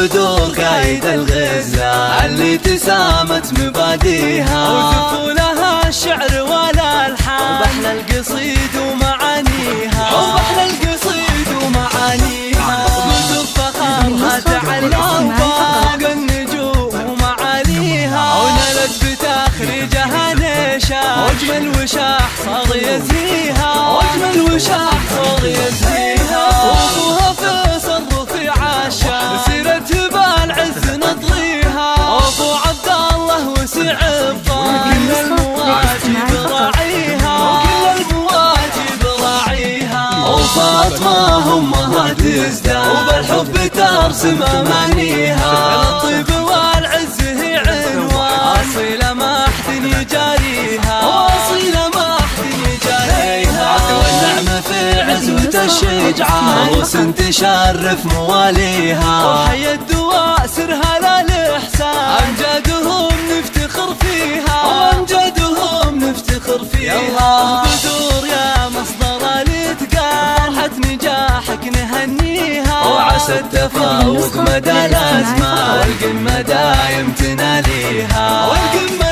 بدور قايد الغزلان اللي تسامت مباديها، وطفولها الشعر والالحان، وبحلى القصيد ومعانيها، وبحلى القصيد ومعانيها. بدور فخامها تعلم فوق النجوم ومعاليها، ونالت بتخريجها نشاط، واجمل وشاح صار يزهيها، واجمل وشاح صار يزهيها. وابوها فيصل رفيع الشام، سيرة بالعز نطليها، ابو عبد الله وسع الطال، كل المواجب راعيها، وكل المواجب راعيها. وفاطمة امها تزداد، وبالحب ترسم امانيها، الطيب والعز هي عنوان، اصيلة ما احد يجاريها، واصيلة ما احد يجاريها. والنعمة في عزوة الشجعان، عروس تشرف مواليها، وحي الدواء سرها للإحسان، أمجادهم نفتخر فيها، وامجادهم نفتخر فيها. بدور يا مصدر الاتقان، فرحة نجاحك نهنيها، وعسى التفوق مدى الازمان، والقمة دايم تناليها، والقمة